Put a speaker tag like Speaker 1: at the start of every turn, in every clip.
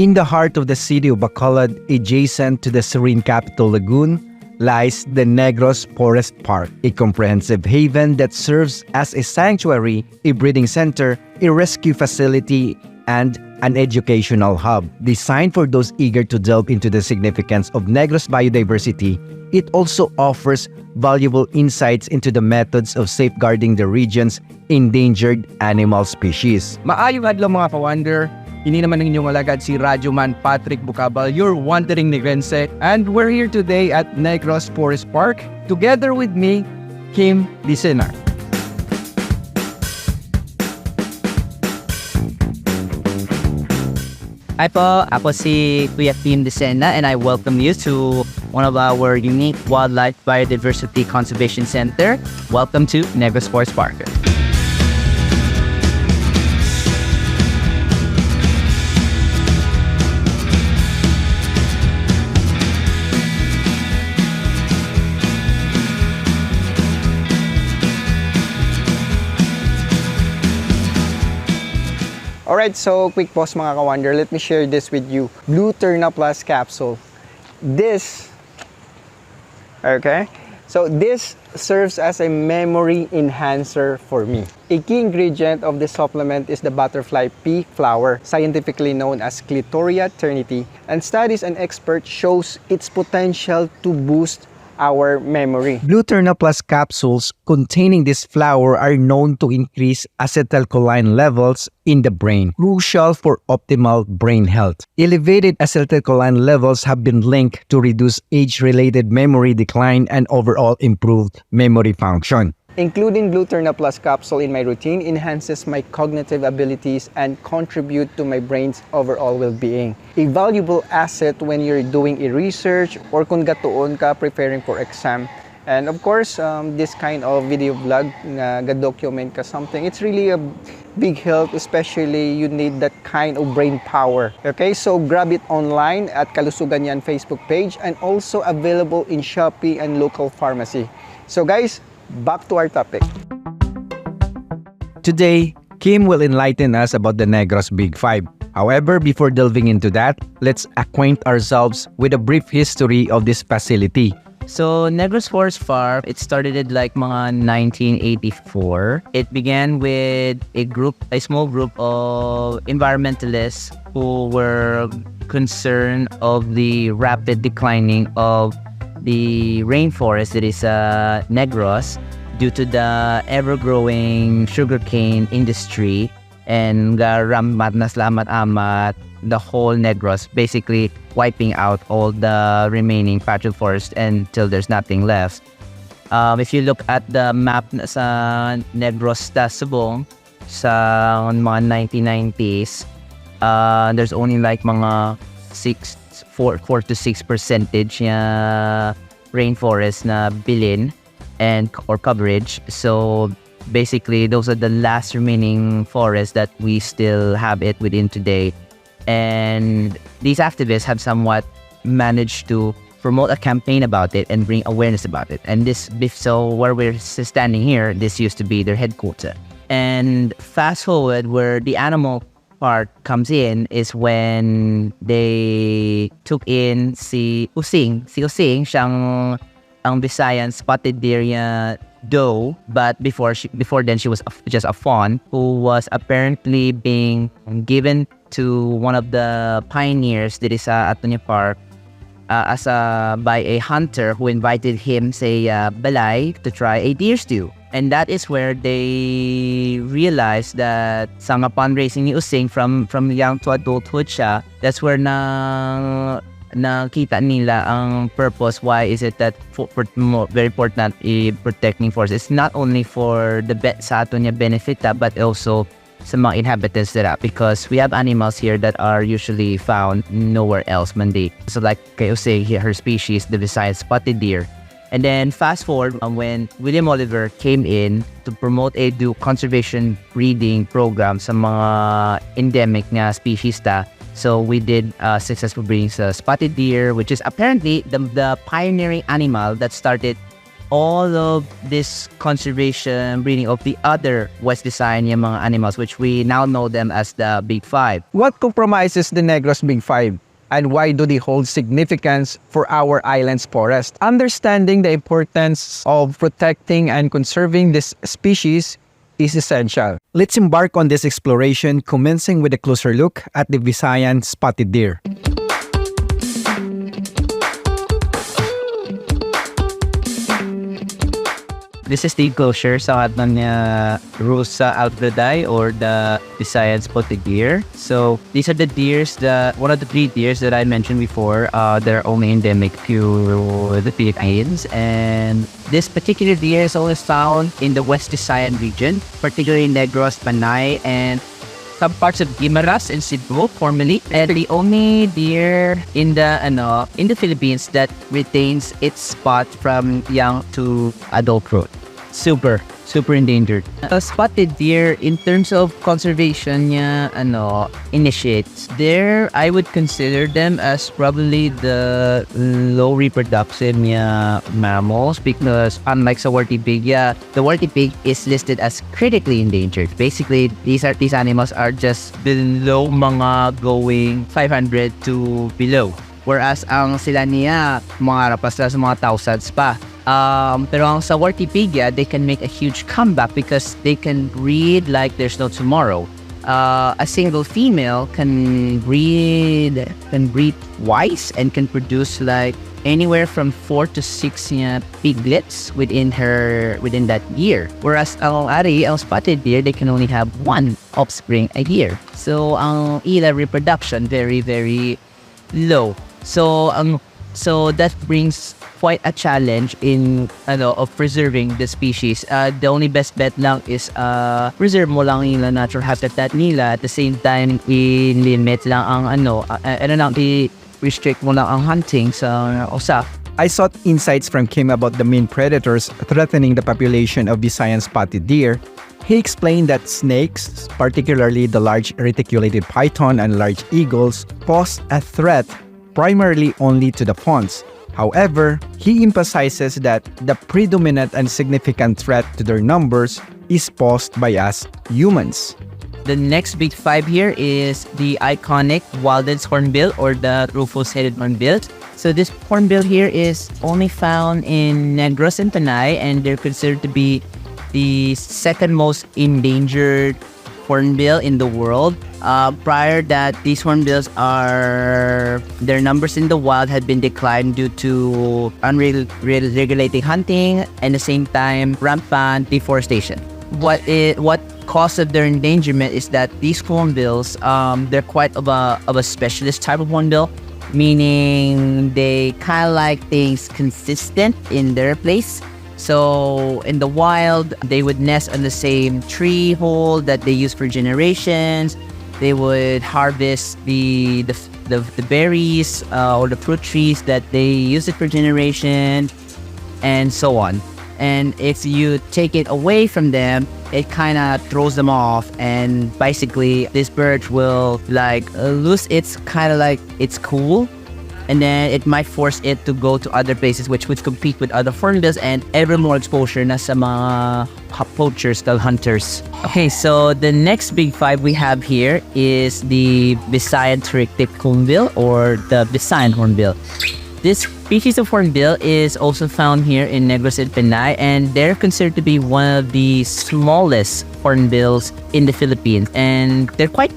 Speaker 1: In the heart of the city of Bacolod, adjacent to the serene capital lagoon, lies the Negros Forest Park, a comprehensive haven that serves as a sanctuary, a breeding center, a rescue facility, and an educational hub. Designed for those eager to delve into the significance of Negros biodiversity, it also offers valuable insights into the methods of safeguarding the region's endangered animal species.
Speaker 2: Maayong adlaw mga ka-wonder. Ini naman ang inyong alagad si Radyoman Patrick Bucabal, your wandering Negrense. And we're here today at Negros Forest Park. Together with me, Kim Listener.
Speaker 3: Hi po, ako si Kuya Kim Desena and I welcome you to one of our unique wildlife biodiversity conservation center. Welcome to Negros Forest Park.
Speaker 4: Alright, so quick pause mga ka-wonder. Let me share this with you. Blue Turna Plus capsule. This serves as a memory enhancer for me. A key ingredient of this supplement is the butterfly pea flower, scientifically known as Clitoria ternity, and studies and experts shows its potential to boost our memory.
Speaker 1: Blue Turna Plus capsules containing this flower are known to increase acetylcholine levels in the brain, crucial for optimal brain health. Elevated acetylcholine levels have been linked to reduced age-related memory decline and overall improved memory function.
Speaker 4: Including Blue Turna Plus capsule in my routine enhances my cognitive abilities and contribute to my brain's overall well-being. A valuable asset when you're doing a research or kung gatuon ka preparing for exam. And of course, this kind of video vlog na ga-document ka something, it's really a big help, especially you need that kind of brain power. Okay, so grab it online at Kalusugan Yan Facebook page and also available in Shopee and local pharmacy. So guys, back to our topic.
Speaker 1: Today, Kim will enlighten us about the Negros Big Five. However, before delving into that, let's acquaint ourselves with a brief history of this facility.
Speaker 3: So, Negros Forest Farm, it started at like mga 1984. It began with a small group of environmentalists who were concerned of the rapid declining of the rainforest that is Negros due to the ever-growing sugarcane industry and rammat na slamat amat the whole Negros, basically wiping out all the remaining patch of forest until there's nothing left. If you look at the map sa Negros Subong sa mga 1990s, there's only like mga 4 to 6% na rainforest na bilin or coverage. So basically those are the last remaining forests that we still have it within today. And these activists have somewhat managed to promote a campaign about it and bring awareness about it. And so where we're standing here, this used to be their headquarters. And fast forward, where the animal part comes in is when they took in si Using. Si Using, siyang ang Visayan spotted deer doe, but before then she was just a fawn who was apparently being given to one of the pioneers dito sa Atonia Park by a hunter who invited him sa balay to try a deer stew. And that is where they realized that upon raising ni Using from young to adulthood siya, that's where nakita nila ang purpose. Why is it that very important protecting forest? It's not only for the sa ato niya benefit but also sa mga inhabitants nila, because we have animals here that are usually found nowhere else mandi. So like kay Using, her species, the Visayan spotted deer. And then fast forward when William Oliver came in to promote a conservation breeding program sa mga endemic nga species ta. So we did successful breeding sa spotted deer, which is apparently the pioneering animal that started all of this conservation breeding of the other West Visayan yung mga animals, which we now know them as the Big Five.
Speaker 2: What compromises the Negros Big Five? And why do they hold significance for our island's forest? Understanding the importance of protecting and conserving this species is essential.
Speaker 1: Let's embark on this exploration, commencing with a closer look at the Visayan spotted deer.
Speaker 3: This is the enclosure sa atin niya Rusa albridae or the Visayan spotted deer. So these are the deers one of the 3 deers that I mentioned before. They're only endemic to the Philippines, and this particular deer is always found in the West Visayan region, particularly Negros, Panay, and some parts of Guimaras and Cebu formerly. And the only deer in the Philippines that retains its spot from young to adulthood. Super endangered. A spotted deer, in terms of conservation niya, initiates, there I would consider them as probably the low reproduction niya mammals, because unlike sa warty pig, the warty pig is listed as critically endangered. Basically, these animals are just below mga going 500 to below. Whereas ang sila niya, mga rapas na sa mga thousands pa. Pero ang sa warty pig, they can make a huge comeback because they can breed like there's no tomorrow. A single female can breed twice and can produce like anywhere from 4 to 6 piglets within that year. Whereas ang spotted deer, they can only have 1 offspring a year. So ang ila reproduction very, very low. So that brings quite a challenge in of preserving the species. The only best bet lang is preserve mo lang yung natural habitat nila, at the same time i-limit lang ang i-restrict mo lang ang hunting sa usa.
Speaker 1: I sought insights from Kim about the main predators threatening the population of Visayan spotted deer. He explained that snakes, particularly the large reticulated python and large eagles, pose a threat primarily only to the fawns. However, he emphasizes that the predominant and significant threat to their numbers is posed by us humans.
Speaker 3: The next big 5 here is the iconic Walden's hornbill, or the rufous-headed hornbill. So this hornbill here is only found in Negros and Panay, and they're considered to be the second most endangered hornbill in the world. Prior that, these hornbills their numbers in the wild had been declined due to unregulated hunting and at the same time rampant deforestation. What cause of their endangerment is that these hornbills, they're quite of a specialist type of hornbill, meaning they kind of like things consistent in their place. So in the wild, they would nest on the same tree hole that they use for generations. They would harvest the berries or the fruit trees that they use it for generation, and so on. And if you take it away from them, it kind of throws them off, and basically this bird will lose its its cool, and then it might force it to go to other places which would compete with other hornbills and ever more exposure na sa mga poachers, the hunters. Okay, so the next big 5 we have here is the Visayan terrictic hornbill, or the Visayan hornbill. This species of hornbill is also found here in Negros and Panay, and they're considered to be one of the smallest hornbills in the Philippines, and they're quite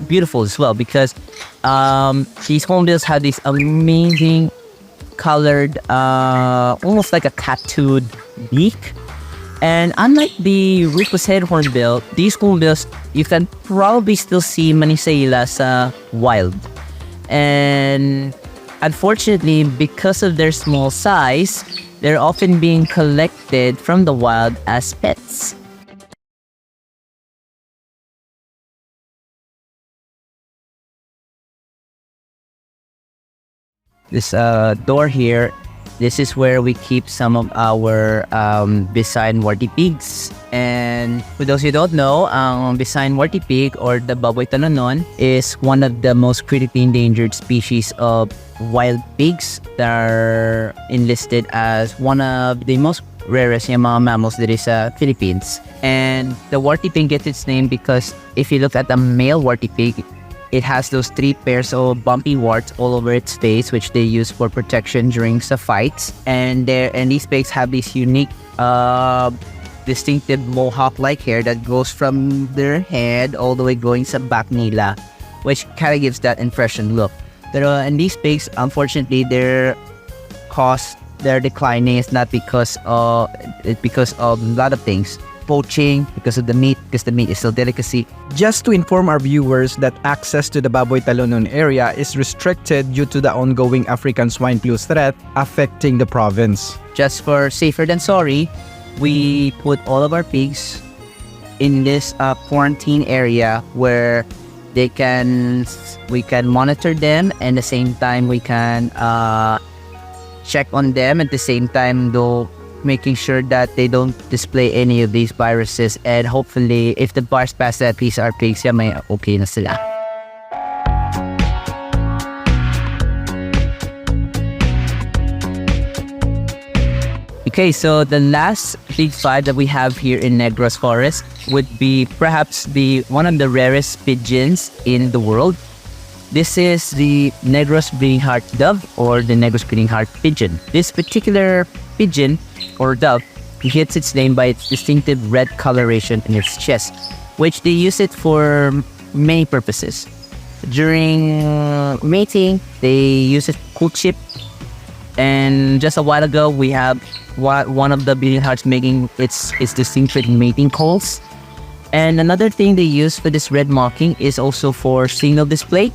Speaker 3: beautiful as well because these hornbills have this amazing colored, almost like a tattooed beak. And unlike the rufous-headed hornbill, these hornbills, you can probably still see many sa ila sa wild. And unfortunately, because of their small size, they're often being collected from the wild as pets. This door here, this is where we keep some of our Visayan warty pigs. And for those who don't know, Visayan warty pig, or the baboy tanonon, is one of the most critically endangered species of wild pigs that are enlisted as one of the most rarest yung mga mammals dito sa Philippines. And the warty pig gets its name because if you look at the male warty pig, it has those 3 pairs of bumpy warts all over its face, which they use for protection during sa fights. And these pigs have this unique, distinctive mohawk-like hair that goes from their head all the way going sa back nila, which kind of gives that impression look. And these pigs, unfortunately, their declining is not because of a lot of things. Poaching, because of the meat, because the meat is still delicacy.
Speaker 2: Just to inform our viewers that access to the Baboy Talonon area is restricted due to the ongoing African swine flu threat affecting the province.
Speaker 3: Just for safer than sorry, we put all of our pigs in this quarantine area where we can monitor them, and at the same time we can check on them at the same time, though making sure that they don't display any of these viruses, and hopefully if the virus passes at least our pigs may okay na sila. Okay, so the last pig fight that we have here in Negros Forest would be perhaps one of the rarest pigeons in the world. This is the Negros breeding heart dove, or the Negros breeding heart pigeon. This particular pigeon or dove gets its name by its distinctive red coloration in its chest, which they use it for many purposes. During mating, they use it for courtship. And just a while ago, we have one of the breeding hearts making its distinctive mating calls. And another thing they use for this red marking is also for signal display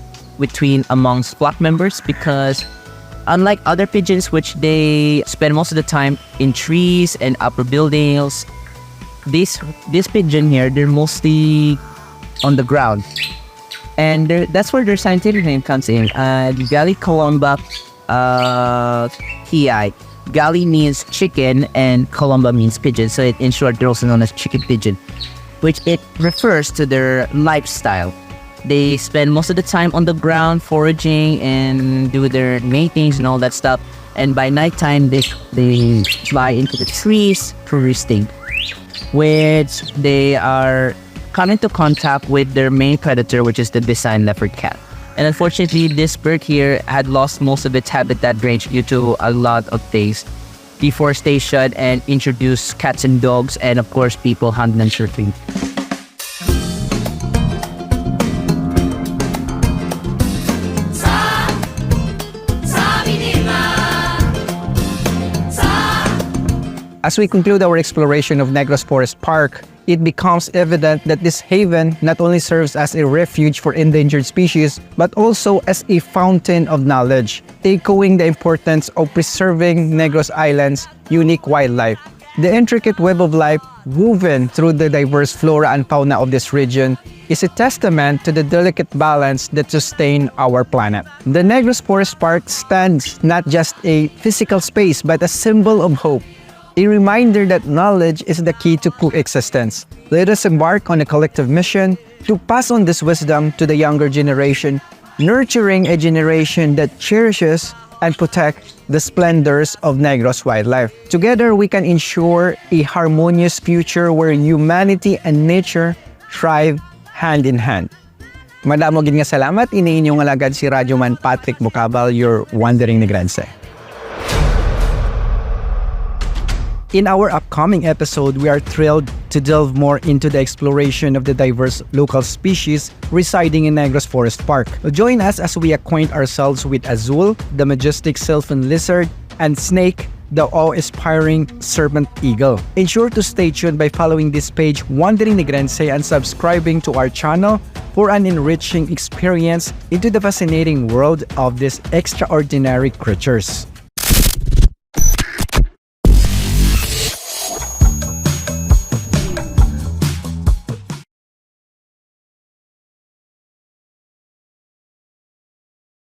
Speaker 3: amongst flock members, because unlike other pigeons, which they spend most of the time in trees and upper buildings, this pigeon here, they're mostly on the ground. And that's where their scientific name comes in. Gallicolumba Ki. Gali means chicken and Columba means pigeon. So in short, they're also known as chicken pigeon, which it refers to their lifestyle. They spend most of the time on the ground foraging and do their matings and all that stuff. And by nighttime, they fly into the trees for roosting, which they are come into contact with their main predator, which is the Bisine leopard cat. And unfortunately, this bird here had lost most of its habitat range due to a lot of things. Deforestation and introduced cats and dogs, and of course, people hunting and surfing.
Speaker 4: As we conclude our exploration of Negros Forest Park, it becomes evident that this haven not only serves as a refuge for endangered species, but also as a fountain of knowledge, echoing the importance of preserving Negros Island's unique wildlife. The intricate web of life woven through the diverse flora and fauna of this region is a testament to the delicate balance that sustain our planet. The Negros Forest Park stands not just a physical space, but a symbol of hope. A reminder that knowledge is the key to coexistence. Let us embark on a collective mission to pass on this wisdom to the younger generation, nurturing a generation that cherishes and protects the splendors of Negros wildlife. Together, we can ensure a harmonious future where humanity and nature thrive hand in hand. Madamo gid nga salamat, iniinyong alagad si Radyoman Patrick Bucabal, your wandering Negrense. In our upcoming episode, we are thrilled to delve more into the exploration of the diverse local species residing in Negros Forest Park. Join us as we acquaint ourselves with Azul, the majestic sylvan lizard, and Snake, the awe-inspiring serpent eagle. Ensure to stay tuned by following this page, Wandering Negrense, and subscribing to our channel for an enriching experience into the fascinating world of these extraordinary creatures.